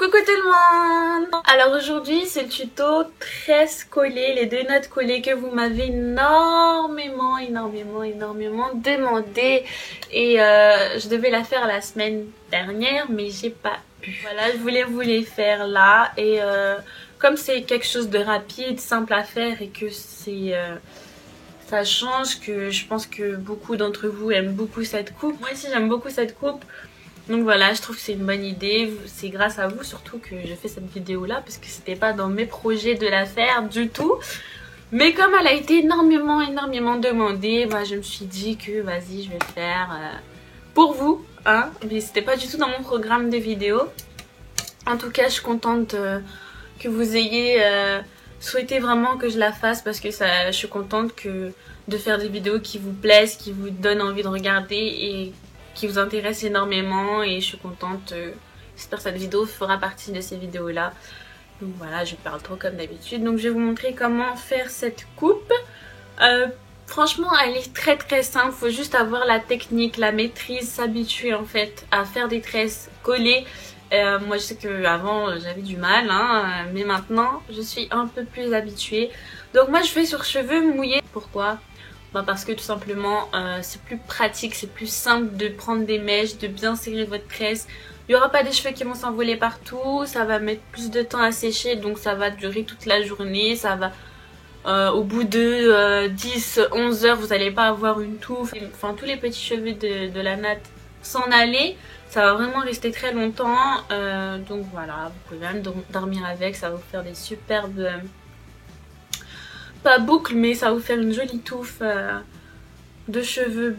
Coucou tout le monde! Alors aujourd'hui c'est le tuto tresse collée, les deux notes collées que vous m'avez énormément demandé et je devais la faire la semaine dernière mais j'ai pas pu. Voilà, je voulais vous les faire là et comme c'est quelque chose de rapide, simple à faire et que c'est... ça change, que je pense que beaucoup d'entre vous aiment beaucoup cette coupe. Moi aussi j'aime beaucoup cette coupe. Donc voilà, je trouve que c'est une bonne idée. C'est grâce à vous surtout que je fais cette vidéo là, parce que c'était pas dans mes projets de la faire du tout. Mais comme elle a été énormément demandée, bah, je me suis dit que vas-y, je vais le faire pour vous, hein. Mais c'était pas du tout dans mon programme de vidéo. En tout cas, je suis contente que vous ayez souhaité vraiment que je la fasse, parce que ça, je suis contente de faire des vidéos qui vous plaisent, qui vous donnent envie de regarder et qui vous intéresse énormément, et je suis contente. J'espère que cette vidéo fera partie de ces vidéos là. Donc voilà, je parle trop comme d'habitude. Donc je vais vous montrer comment faire cette coupe. Franchement elle est très simple, faut juste avoir la technique, la maîtrise, s'habituer en fait à faire des tresses collées. Moi je sais qu'avant j'avais du mal hein, mais maintenant je suis un peu plus habituée. Donc moi je fais sur cheveux mouillés. Pourquoi ? Bah parce que tout simplement c'est plus pratique, c'est plus simple de prendre des mèches, de bien serrer votre tresse. Il n'y aura pas des cheveux qui vont s'envoler partout, ça va mettre plus de temps à sécher, donc ça va durer toute la journée. Ça va, au bout de 10-11 heures, vous n'allez pas avoir une touffe. Enfin tous les petits cheveux de la natte s'en aller. Ça va vraiment rester très longtemps, donc voilà, vous pouvez même dormir avec, ça va vous faire des superbes... pas boucles, mais ça va vous faire une jolie touffe de cheveux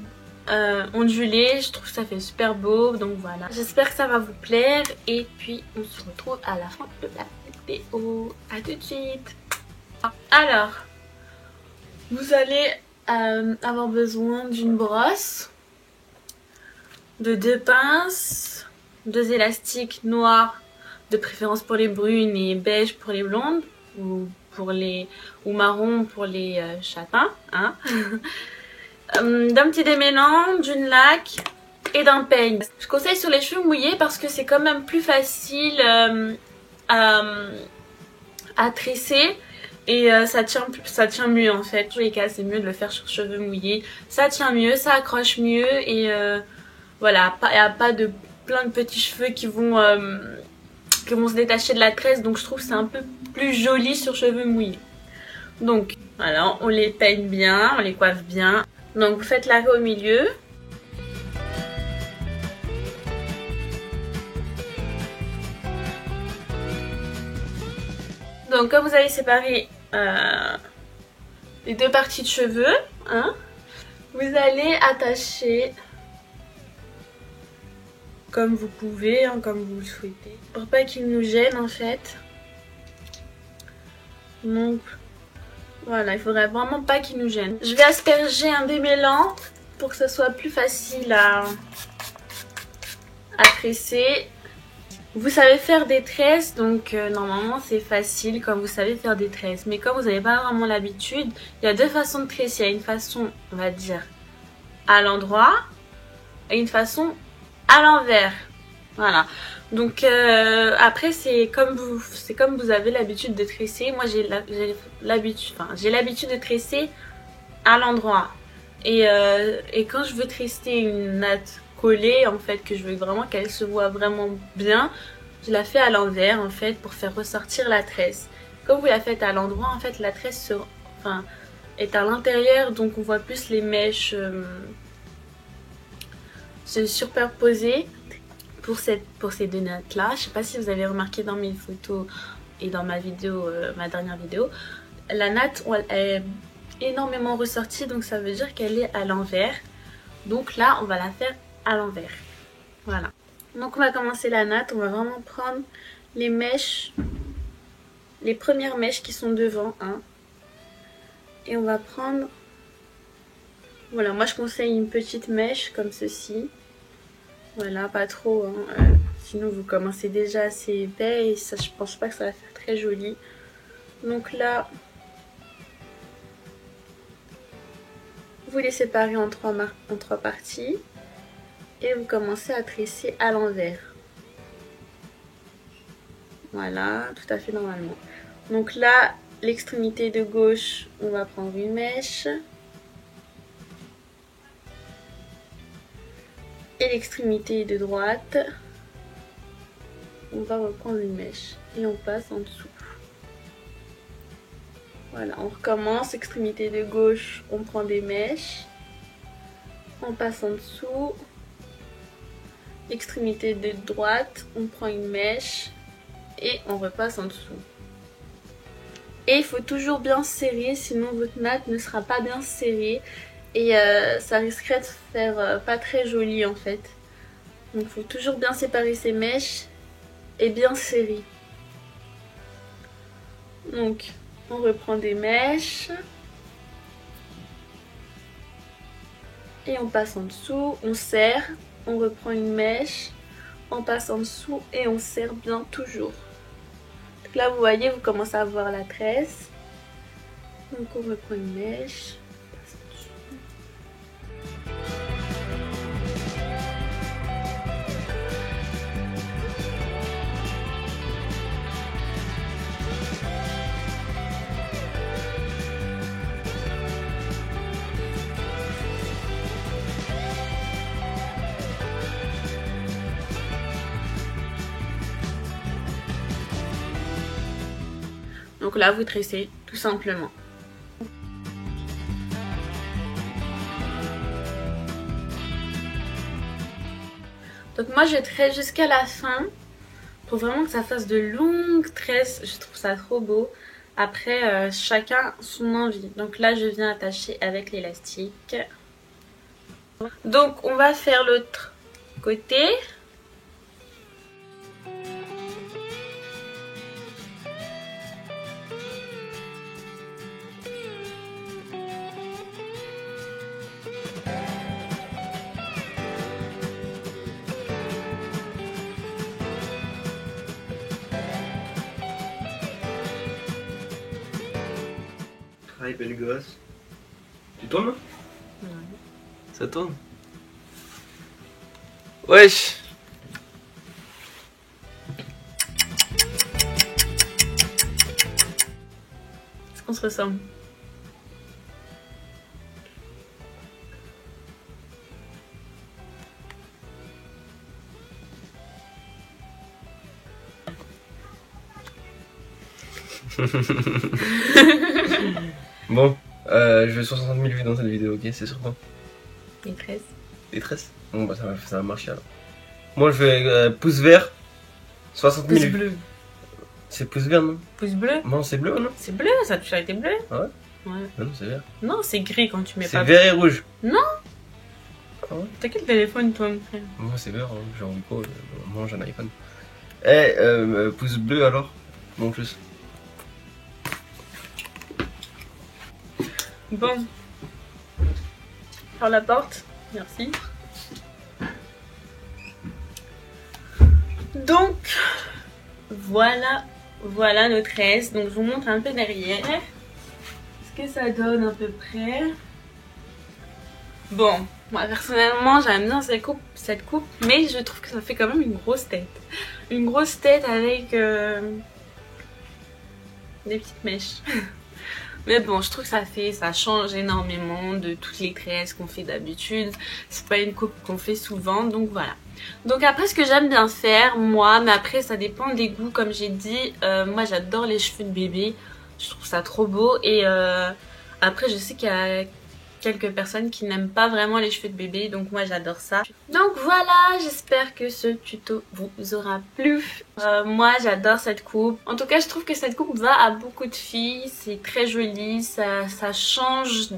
ondulés. Je trouve que ça fait super beau, donc voilà. J'espère que ça va vous plaire et puis on se retrouve à la fin de la vidéo. A tout de suite. Alors, vous allez avoir besoin d'une brosse, de 2 pinces, 2 élastiques noirs, de préférence pour les brunes et beige pour les blondes, ou marron pour les châtains, hein. D'un petit démêlant, d'une laque et d'un peigne. Je conseille sur les cheveux mouillés parce que c'est quand même plus facile à tresser et ça tient mieux en fait. Dans tous les cas c'est mieux de le faire sur cheveux mouillés, ça tient mieux, ça accroche mieux et voilà, il n'y a pas de plein de petits cheveux qui vont se détacher de la tresse, donc je trouve que c'est un peu plus joli sur cheveux mouillés. Donc voilà, on les peigne bien, on les coiffe bien. Donc vous faites l'arrêt au milieu. Donc comme vous avez séparé les 2 parties de cheveux, hein, vous allez attacher comme vous pouvez, hein, comme vous le souhaitez, pour pas qu'il nous gêne en fait. Donc voilà, il faudrait vraiment pas qu'il nous gêne. Je vais asperger un démêlant pour que ce soit plus facile à tresser. Vous savez faire des tresses, donc normalement c'est facile quand vous savez faire des tresses. Mais comme vous n'avez pas vraiment l'habitude, il y a 2 façons de tresser. Il y a une façon, on va dire, à l'endroit et une façon à l'envers. Voilà. Donc après c'est comme vous avez l'habitude de tresser. Moi j'ai l'habitude de tresser à l'endroit. Et quand je veux tresser une natte collée en fait, que je veux vraiment qu'elle se voit vraiment bien, je la fais à l'envers en fait pour faire ressortir la tresse. Comme vous la faites à l'endroit en fait, la tresse est à l'intérieur, donc on voit plus les mèches se superposer. Pour ces 2 nattes là, je sais pas si vous avez remarqué dans mes photos et dans ma vidéo, ma dernière vidéo, la natte elle est énormément ressortie, donc ça veut dire qu'elle est à l'envers. Donc là on va la faire à l'envers. Voilà. Donc on va commencer la natte, on va vraiment prendre les mèches, les premières mèches qui sont devant, hein, et on va prendre, voilà, moi je conseille une petite mèche comme ceci. Voilà, pas trop, hein, sinon vous commencez déjà assez épais et ça, je pense pas que ça va faire très joli. Donc là, vous les séparez en 3 parties et vous commencez à tresser à l'envers. Voilà, tout à fait normalement. Donc là, l'extrémité de gauche, on va prendre une mèche. Et l'extrémité de droite, on va reprendre une mèche. Et on passe en dessous. Voilà, on recommence. Extrémité de gauche, on prend des mèches. On passe en dessous. Extrémité de droite, on prend une mèche. Et on repasse en dessous. Et il faut toujours bien serrer, sinon votre natte ne sera pas bien serrée. Et ça risquerait de faire pas très joli en fait. Donc il faut toujours bien séparer ces mèches et bien serrer. Donc on reprend des mèches. Et on passe en dessous, on serre, on reprend une mèche, on passe en dessous et on serre bien toujours. Donc là vous voyez, vous commencez à voir la tresse. Donc on reprend une mèche. Donc là, vous tressez tout simplement. Donc moi, je tresse jusqu'à la fin pour vraiment que ça fasse de longues tresses. Je trouve ça trop beau. Après, chacun son envie. Donc là, je viens attacher avec l'élastique. Donc on va faire l'autre côté. Hi, belle gosse. Tu tournes? Ouais. Ça tourne? Wesh! Est-ce qu'on se ressemble? Bon, je veux 60 000 vues dans cette vidéo, ok? C'est sur quoi? Les tresses. Les tresses? Bon, bah ça va marcher alors. Moi je fais pouce vert, 60 000 Pouce vues. bleu. C'est pouce vert, non? Pouce bleu? Non, c'est bleu, non? C'est bleu, ça a toujours été bleu. Ah ouais? Ouais. Non, c'est vert. Non, c'est gris quand tu mets C'est pas. vert et rouge. Non. Ah ouais? T'as quel téléphone toi, mon frère? Moi c'est vert, hein. J'ai envie quoi? Moi j'ai un iPhone. Eh, pouce bleu alors? Bon, plus. Bon. Par la porte. Merci. Donc, voilà nos tresses. Donc, je vous montre un peu derrière. Ce que ça donne à peu près. Bon, moi personnellement, j'aime bien cette coupe, mais je trouve que ça fait quand même une grosse tête. Une grosse tête avec des petites mèches. Mais bon, je trouve que ça change énormément de toutes les tresses qu'on fait d'habitude. C'est pas une coupe qu'on fait souvent, donc voilà. Donc après, ce que j'aime bien faire, moi, mais après ça dépend des goûts, comme j'ai dit. Moi, j'adore les cheveux de bébé. Je trouve ça trop beau. Et après, je sais qu'il y a quelques personnes qui n'aiment pas vraiment les cheveux de bébé, donc moi j'adore ça. Donc voilà, j'espère que ce tuto vous aura plu. Moi j'adore cette coupe. En tout cas, je trouve que cette coupe va à beaucoup de filles. C'est très joli, ça change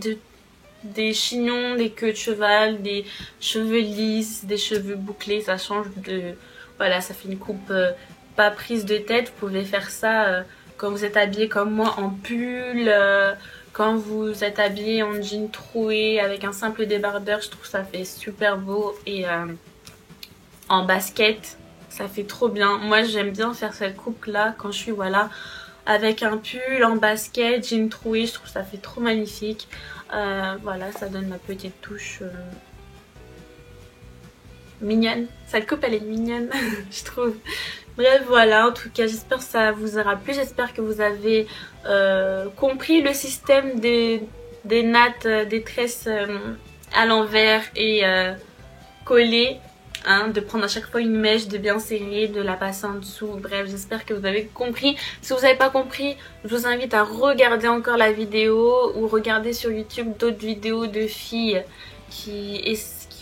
des chignons, des queues de cheval, des cheveux lisses, des cheveux bouclés. Ça change de... Voilà, ça fait une coupe pas prise de tête. Vous pouvez faire ça quand vous êtes habillé comme moi en pull, quand vous êtes habillé en jean troué avec un simple débardeur. Je trouve que ça fait super beau. Et en basket, ça fait trop bien. Moi j'aime bien faire cette coupe là quand je suis voilà avec un pull en basket, jean troué. Je trouve que ça fait trop magnifique. Voilà, ça donne ma petite touche mignonne. Cette coupe elle est mignonne je trouve. Bref, voilà, en tout cas, j'espère que ça vous aura plu. J'espère que vous avez compris le système des nattes, des tresses à l'envers et collées. Hein, de prendre à chaque fois une mèche, de bien serrer, de la passer en dessous. Bref, j'espère que vous avez compris. Si vous n'avez pas compris, je vous invite à regarder encore la vidéo ou regarder sur YouTube d'autres vidéos de filles qui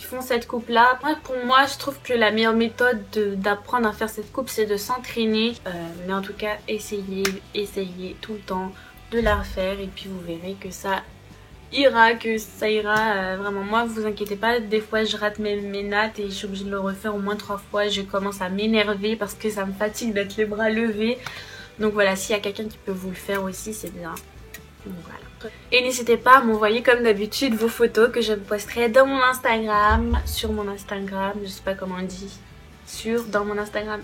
font cette coupe là. Pour moi, je trouve que la meilleure méthode d'apprendre à faire cette coupe, c'est de s'entraîner. Mais en tout cas, essayez tout le temps de la refaire et puis vous verrez que ça ira, vraiment. Moi, vous inquiétez pas, des fois je rate mes nattes et je suis obligée de le refaire au moins 3 fois. Je commence à m'énerver parce que ça me fatigue d'être les bras levés. Donc voilà, s'il y a quelqu'un qui peut vous le faire aussi, c'est bien. Donc voilà. Et n'hésitez pas à m'envoyer comme d'habitude vos photos que je posterai dans mon Instagram, sur mon Instagram, je sais pas comment on dit, sur mon Instagram,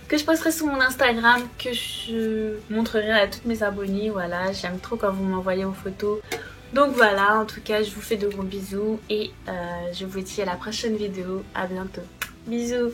que je posterai sur mon Instagram, que je montrerai à toutes mes abonnées. Voilà, j'aime trop quand vous m'envoyez vos photos. Donc voilà, en tout cas, je vous fais de gros bisous et je vous dis à la prochaine vidéo. À bientôt. Bisous.